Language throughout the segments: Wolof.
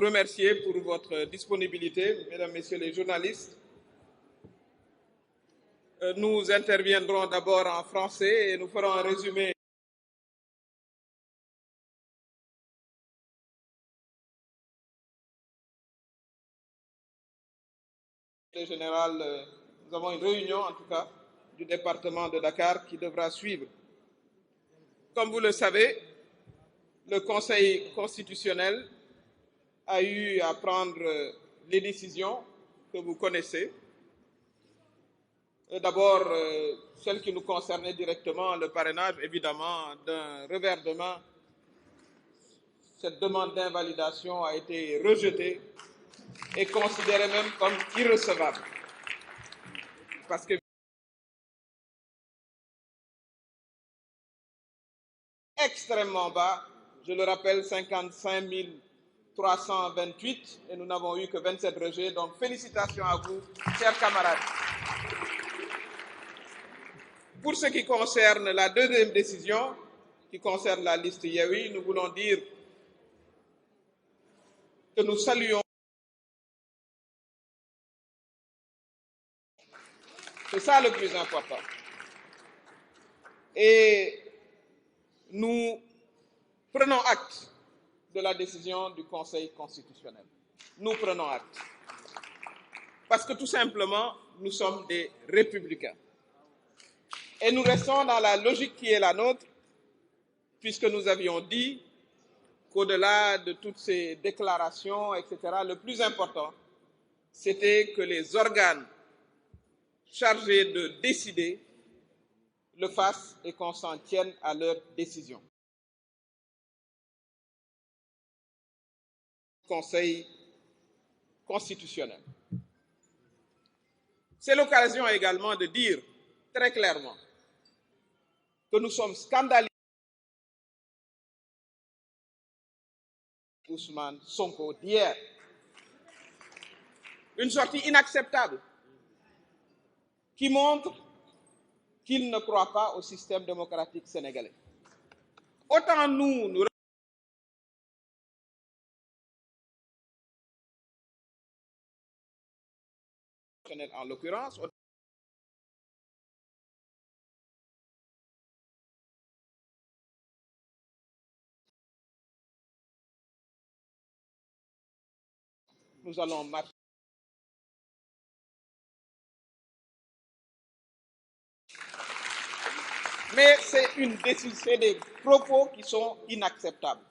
remercier pour votre disponibilité, mesdames, messieurs les journalistes. Nous interviendrons d'abord en français et nous ferons un résumé. Général, nous avons une réunion en tout cas du département de Dakar qui devra suivre. Comme vous le savez, le Conseil constitutionnel a eu à prendre les décisions que vous connaissez. D'abord, celle qui nous concernait directement, le parrainage, évidemment, d'un revers de main. Cette demande d'invalidation a été rejetée et considérée même comme irrecevable. Parce que extrêmement bas, je le rappelle, 55 328 et nous n'avons eu que 27 rejets. Donc félicitations à vous, chers camarades. Pour ce qui concerne la deuxième décision, qui concerne la liste Yewwi, nous voulons dire que nous saluons. C'est ça le plus important. Et nous prenons acte de la décision du Conseil constitutionnel. Nous prenons acte. Parce que tout simplement, nous sommes des républicains. Et nous restons dans la logique qui est la nôtre, puisque nous avions dit qu'au-delà de toutes ces déclarations, etc., le plus important, c'était que les organes chargés de décider le fassent et qu'on s'en tienne à leurs décisions. Conseil constitutionnel. C'est l'occasion également de dire très clairement que nous sommes scandalisés. Ousmane Sonko d'hier. Une sortie inacceptable qui montre qu'il ne croit pas au système démocratique sénégalais. Autant nous en l'occurrence, nous allons marcher. Mais c'est des propos qui sont inacceptables,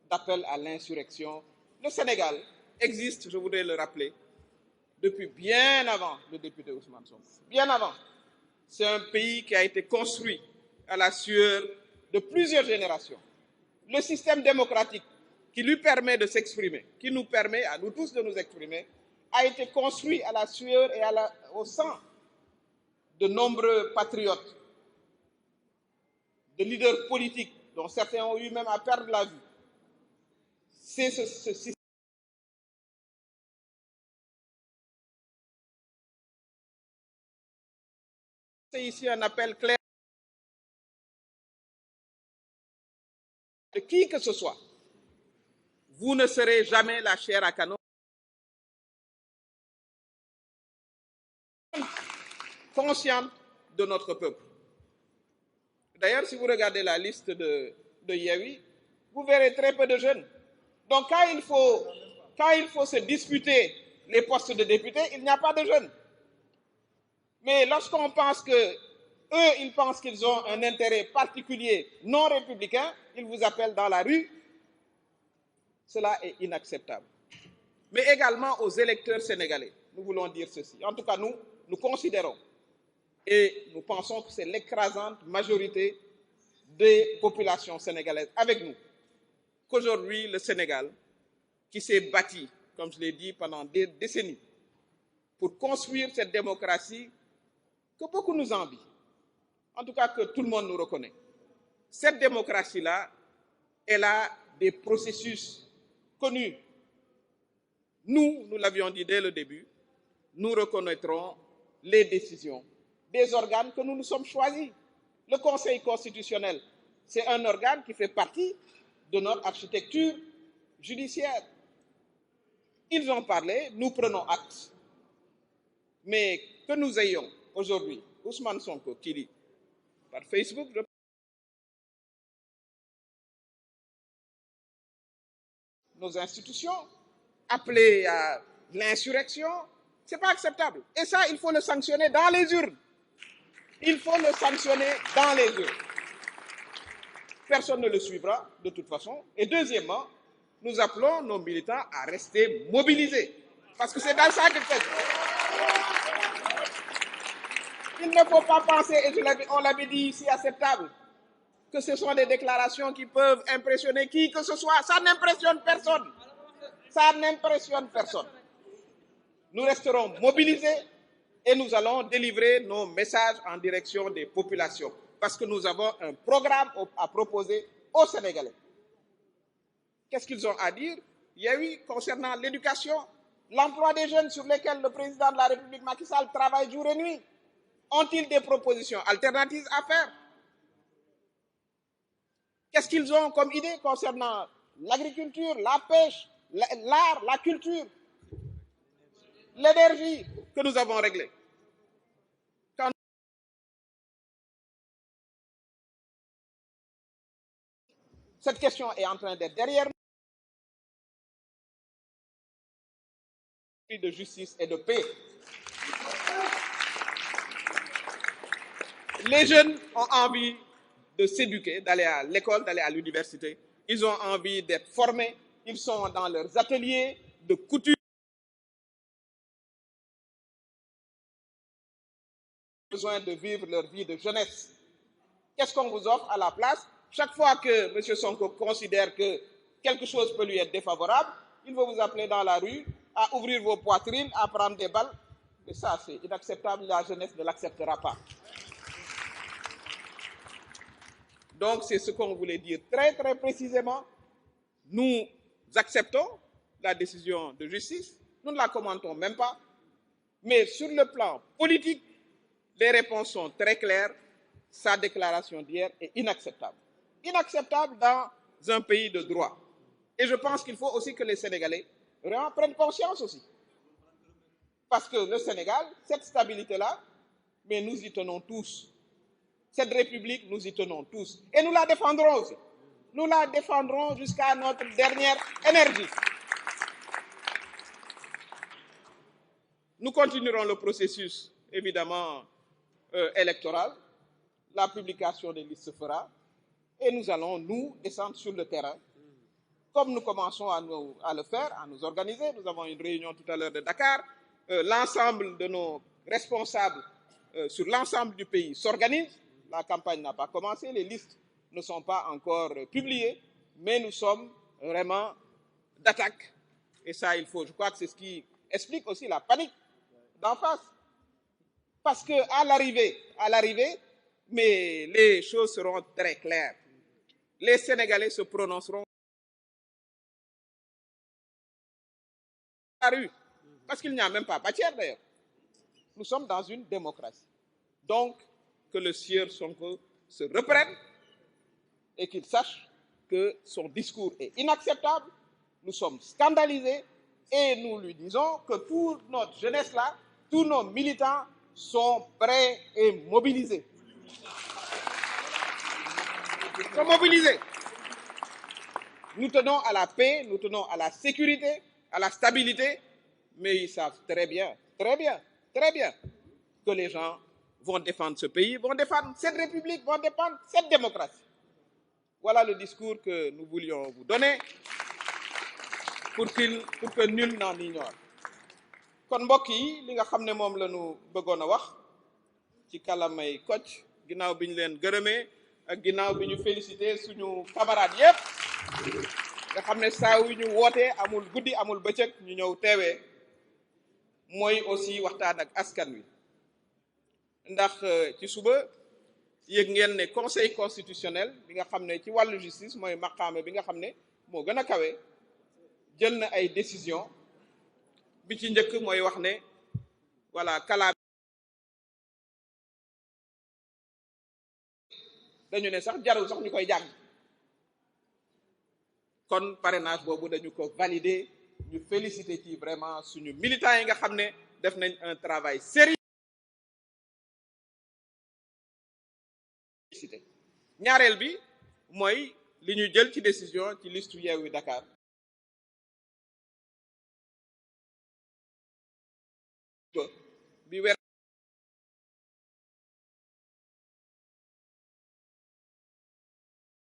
d'appel à l'insurrection. Le Sénégal existe, je voudrais le rappeler, depuis bien avant le député Ousmane Sonko. Bien avant. C'est un pays qui a été construit à la sueur de plusieurs générations. Le système démocratique qui lui permet de s'exprimer, qui nous permet à nous tous de nous exprimer, a été construit à la sueur et au sang de nombreux patriotes, de leaders politiques dont certains ont eu même à perdre la vue. C'est ce système. C'est ici un appel clair de qui que ce soit. Vous ne serez jamais la chair à canon. Consciente de notre peuple. D'ailleurs, si vous regardez la liste de Yewwi, vous verrez très peu de jeunes. Donc quand il faut se disputer les postes de députés, il n'y a pas de jeunes. Mais lorsqu'on pense ils pensent qu'ils ont un intérêt particulier non républicain, ils vous appellent dans la rue. Cela est inacceptable. Mais également aux électeurs sénégalais, nous voulons dire ceci. En tout cas, nous considérons et nous pensons que c'est l'écrasante majorité des populations sénégalaises avec nous, qu'aujourd'hui le Sénégal, qui s'est bâti, comme je l'ai dit, pendant des décennies, pour construire cette démocratie que beaucoup nous envient, en tout cas que tout le monde nous reconnaît. Cette démocratie-là, elle a des processus connus. Nous l'avions dit dès le début, nous reconnaîtrons les décisions des organes que nous nous sommes choisis. Le Conseil constitutionnel, c'est un organe qui fait partie de notre architecture judiciaire. Ils ont parlé, nous prenons acte. Mais que nous ayons aujourd'hui Ousmane Sonko qui dit par Facebook, nos institutions, appelées à l'insurrection, ce n'est pas acceptable. Et ça, il faut le sanctionner dans les urnes. Il faut le sanctionner dans les urnes. Personne ne le suivra de toute façon. Et deuxièmement, nous appelons nos militants à rester mobilisés. Parce que c'est dans ça que c'est. Il ne faut pas penser, et on l'avait dit ici à cette table, que ce sont des déclarations qui peuvent impressionner qui que ce soit. Ça n'impressionne personne. Ça n'impressionne personne. Nous resterons mobilisés et nous allons délivrer nos messages en direction des populations. Parce que nous avons un programme à proposer aux Sénégalais. Qu'est-ce qu'ils ont à dire? Il y a eu concernant l'éducation, l'emploi des jeunes sur lesquels le président de la République Macky Sall travaille jour et nuit. Ont-ils des propositions alternatives à faire? Qu'est-ce qu'ils ont comme idée concernant l'agriculture, la pêche, l'art, la culture, l'énergie que nous avons réglée? Cette question est en train d'être derrière nous. De justice et de paix. Les jeunes ont envie de s'éduquer, d'aller à l'école, d'aller à l'université. Ils ont envie d'être formés. Ils sont dans leurs ateliers de couture. Ils ont besoin de vivre leur vie de jeunesse. Qu'est-ce qu'on vous offre à la place? Chaque fois que M. Sonko considère que quelque chose peut lui être défavorable, il va vous appeler dans la rue à ouvrir vos poitrines, à prendre des balles. Et ça, c'est inacceptable. La jeunesse ne l'acceptera pas. Donc, c'est ce qu'on voulait dire très, très précisément. Nous acceptons la décision de justice. Nous ne la commentons même pas. Mais sur le plan politique, les réponses sont très claires. Sa déclaration d'hier est inacceptable. Inacceptable dans un pays de droit. Et je pense qu'il faut aussi que les Sénégalais en prennent conscience aussi. Parce que le Sénégal, cette stabilité-là, mais nous y tenons tous. Cette République, nous y tenons tous. Et nous la défendrons aussi. Nous la défendrons jusqu'à notre dernière énergie. Nous continuerons le processus, évidemment, électoral. La publication des listes se fera. Et nous allons, nous, descendre sur le terrain. Comme nous commençons à le faire, à nous organiser. Nous avons une réunion tout à l'heure de Dakar. L'ensemble de nos responsables sur l'ensemble du pays s'organisent. La campagne n'a pas commencé, les listes ne sont pas encore publiées, mais nous sommes vraiment d'attaque. Et ça, je crois que c'est ce qui explique aussi la panique d'en face. Parce qu'à l'arrivée, mais les choses seront très claires. Les Sénégalais se prononceront à la rue. Parce qu'il n'y a même pas matière d'ailleurs. Nous sommes dans une démocratie. Donc, que le sieur Sonko se reprenne et qu'il sache que son discours est inacceptable. Nous sommes scandalisés et nous lui disons que toute notre jeunesse-là, tous nos militants sont prêts et mobilisés. Ils sont mobilisés. Nous tenons à la paix, nous tenons à la sécurité, à la stabilité, mais ils savent très bien que les gens vont défendre ce pays, vont défendre cette République, vont défendre cette démocratie. Voilà le discours que nous voulions vous donner pour que nul n'en ignore. Kon mbokk yi li nga xam ne moom la ñu bëggoon a wax ci kàllaamay Kocc ginnaaw bi ñu leen gërëmee ak ginnaaw bi ñu félicité suñu camarades yépp nga xam ne saa yu ñu wootee amul guddi amul bëccëg ñu ñëw teewee mooy aussi waxtaan ak askan wi. Ndax ci suba yëg ngeen ne conseil constitutionnel bi nga xam ne ci wàllu justice mooy maqaame bi nga xam ne moo gën a kawe jël na ay décision bi ci njëkk mooy wax ne voilà kalaam dañu ne sax jarul sax ñu koy jàng kon parrainage boobu dañu ko valider ñu féliciter ci vraiment suñu militants yi nga xam ne def nañ un travail sérieux. ñaareel bi mooy li ñu jël ci décision ci liste Yewwi Dakar bi weer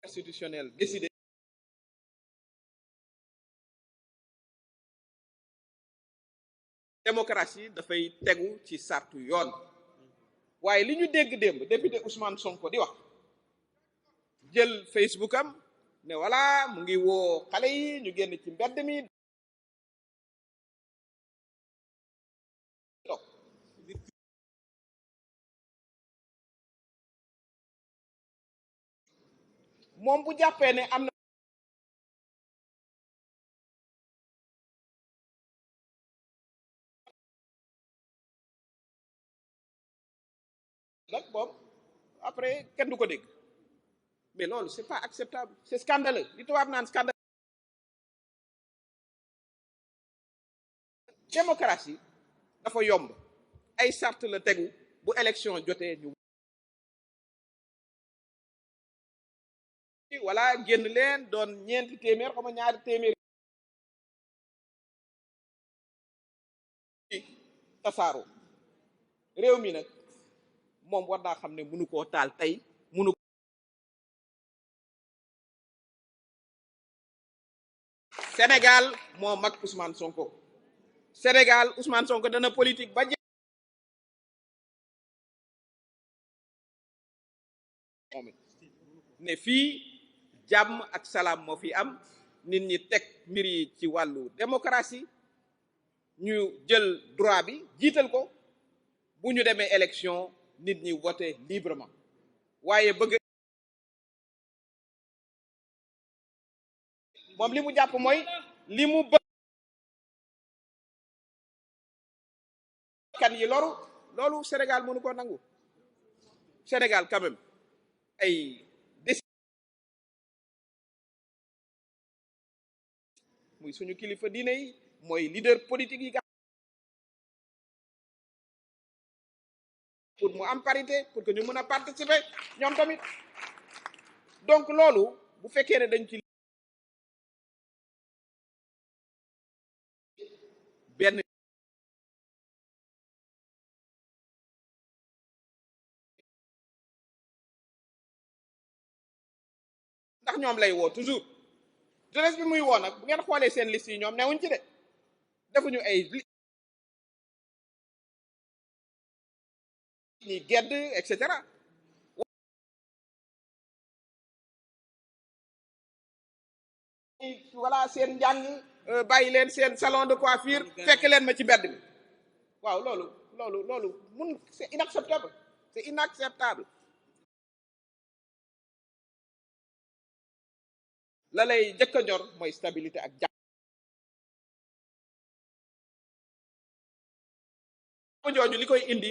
constitutionnel décidé démocratie dafay tegu ci sartu yoon waaye li ñu dégg démb député Ousmane Sonko di wax jël Facebook am ne voilà mu ngi woo xale yi ñu génn ci mbedd mi toog moom bu jàppee ne am na nag boobu après kenn du ko dégg mais loolu c'est pas acceptable c'est scandaleux li tubaab naan scandaleux. démocratie dafa yomb ay sart la tegu bu élection jotee ñu wala génn leen doon ñeenti téeméer xaw ma ñaari téeméer tasaaro réew mi nag moom war naa xam ne mënu koo taal tey mënu Sénégal moo mag Ousmane Sonko Sénégal Ousmane Sonko dana politique ba moom ne fii jàmm ak salaam moo fi am nit ñi teg mbir yi ci wàllu démocratie ñu jël droit bi jiital ko bu ñu demee élection nit ñi voter librement waaye bëgg moom li mu jàpp mooy li mu bëgg kan yi loolu Sénégal mënu ko nangu Sénégal quand même ay muy suñu kilifa diine yi mooy leader politique yi pour mu am parité pour que ñu mën a participer ñoom tamit donc loolu bu fekkee ne dañ ci benn ndax ñoom lay woo toujours jeunesse bi muy woo nag bu ngeen xoolee seen liste yi ñoom newuñ ci de defuñu ay ñi gedd et cetera voilà seen njàng bàyyi leen seen salon de coiffure fekk leen ma ci mbedd bi waaw loolu mun c'est inacceptable la lay jëkk a ñor mooy stabilité ak jàmm jooju li koy indi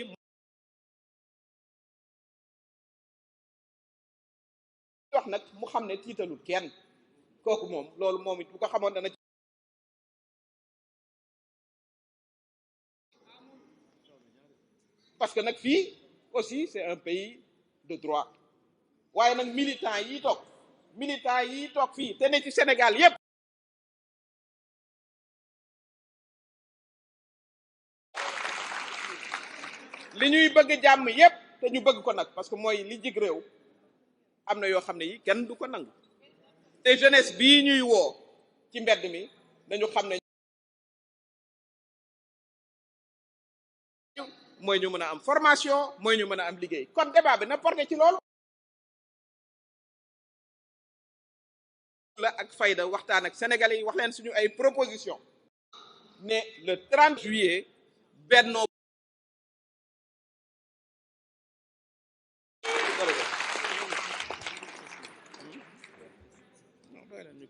wax nag mu xam ne tiitalul kenn kooku moom loolu moom it bu ko xamoon dana parce que nag fii aussi c'est un pays de droit waaye nag militant yi toog fii te ne ci Sénégal yépp li ñuy bëgg jàmm yépp te ñu bëgg ko nag parce que mooy li jig réew am na yoo xam ne yi kenn du ko nangu te jeunesse bii ñuy woo ci mbedd mi dañu xam ne mooy ñu mën a am formation mooy ñu mën a am liggéey kon débat bi na porté ci loolu la ak fayda waxtaan ak sénégalais yi wax leen suñu ay proposition ne le 30 juillet Benno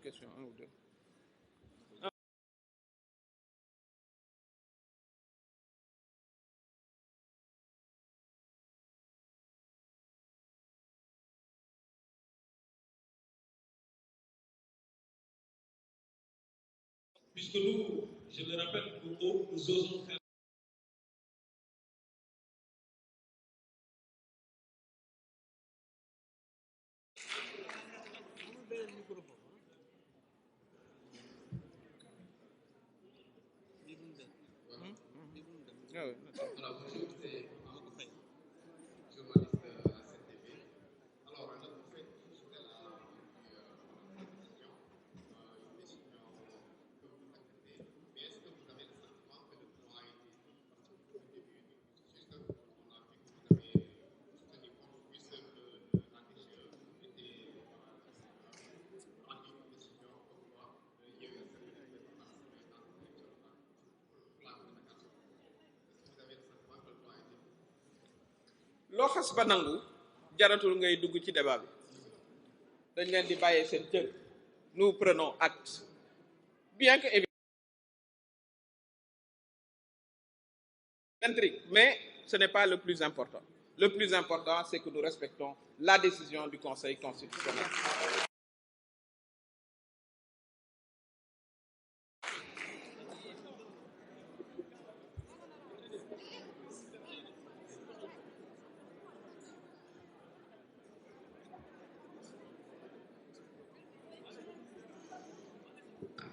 question un ou deux puisque nous, je le rappelle, nous osons faire. loo xas ba nangu jaratul ngay dugg ci débat bi dañ leen di bàyyee seen cër nous prenons acte bien que évidemment intrigue mais ce n'est pas le plus important. Le plus important, c'est que nous respectons la décision du Conseil constitutionnel.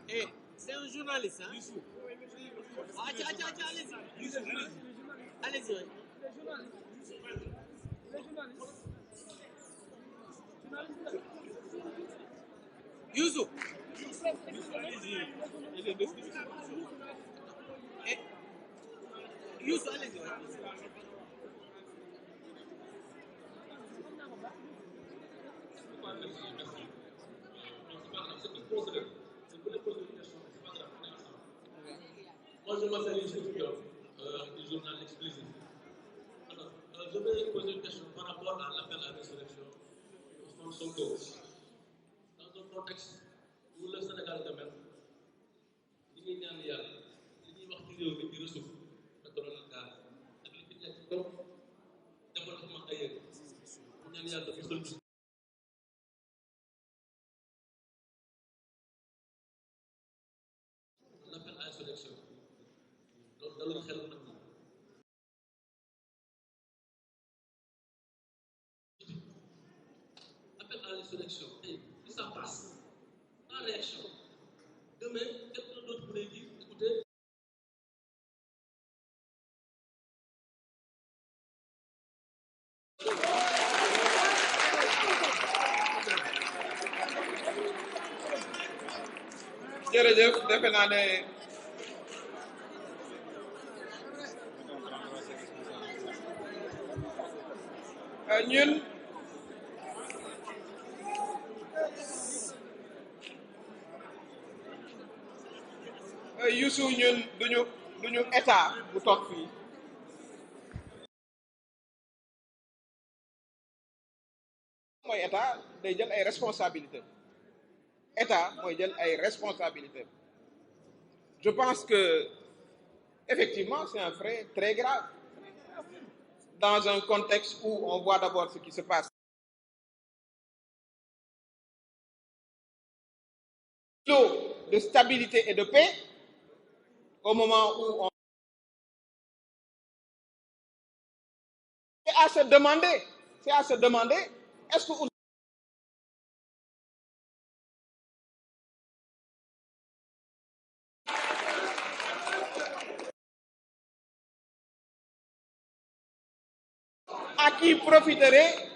Eh, c'est un journaliste, hein? Allez-y. Allez-y. Youssou. Eh, Youssou, allez-y. Moi, je m'appelle Youssou Diop, du journal Exclusif. Alors, je vais poser une question par rapport à l'appel à l'insurrection de Ousmane Sonko. Dans un contexte où le Sénégal de même, li ñuy ñaan yàlla li ñuy wax ci réew mi di ressource pétrole ak gaz ak li fi nekk comme développement ailleurs ñaan yàlla dafa sol l'appel à l'insurrection loolu dalul xel nag appel à l'insurrection tey si ça passe en réaction demain quelqu'un d'autre pourrait dire écoutez jërëjëf defe naa ne ñun Youssou ñun duñu état bu toog fii mooy état day jël ay responsabilités état mooy jël ay responsabilités je pense que effectivement c'est un fait très grave dans un contexte où on voit d'abord ce qui se passe de stabilité et de paix au moment où on c'est à se demander est-ce que à qui profiterait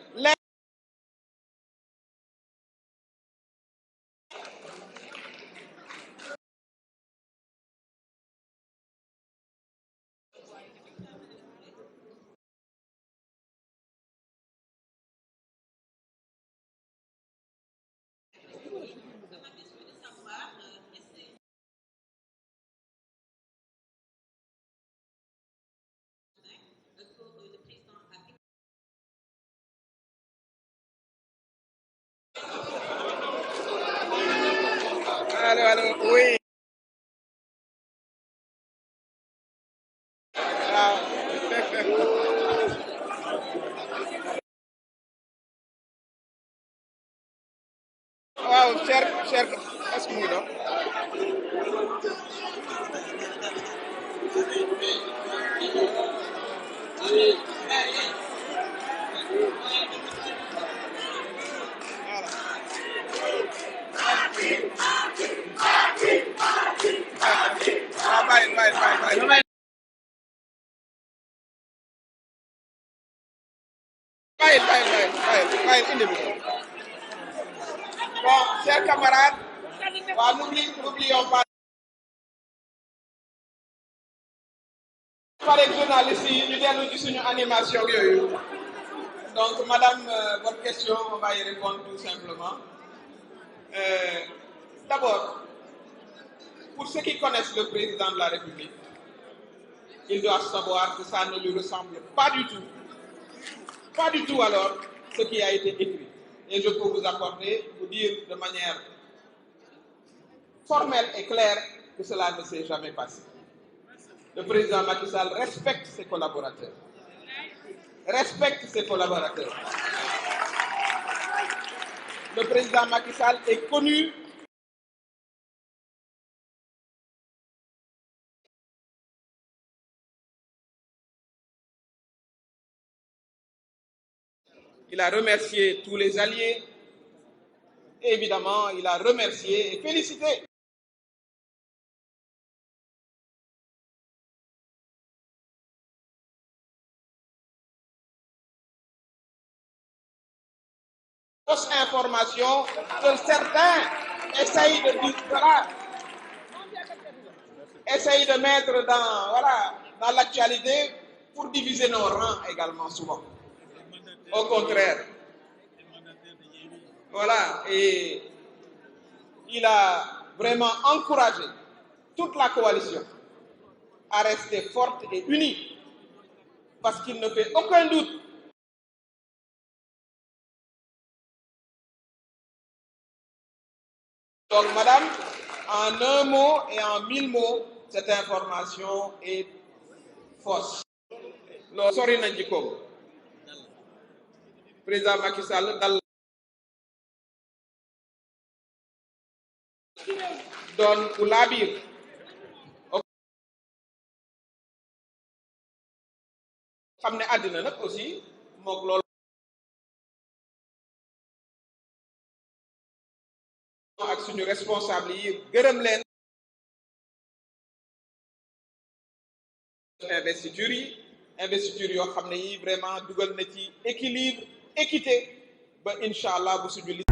Allô, oui. Waaw cher est-ce que mu ngi doon Bon, chers camarades, n'oublions pas. Par les journalistes, nous allons dire une animation. Donc, madame, votre question, on va y répondre tout simplement. D'abord, pour ceux qui connaissent le président de la République, ils doivent savoir que ça ne lui ressemble pas du tout alors, ce qui a été écrit. Et je peux vous dire de manière formelle et claire que cela ne s'est jamais passé. Le président Macky Sall respecte ses collaborateurs. Le président Macky Sall est connu Il a remercié tous les alliés. Et évidemment, il a remercié et félicité fausses informations que certains essayent de mettre dans l'actualité pour diviser nos rangs également souvent. Au contraire. Voilà, et il a vraiment encouragé toute la coalition à rester forte et unie parce qu'il ne fait aucun doute donc madame, en un mot et en 1000 mots, cette information est fausse. Lo sori na jikkoom président Macky Sall dal doon ku laabiir xam ne àddina nag aussi mook loolu ak suñu responsable yi gërëm leen investiture yoo xam ne yi vraiment dugal na ci équilibre équité ba incha allah bu suñu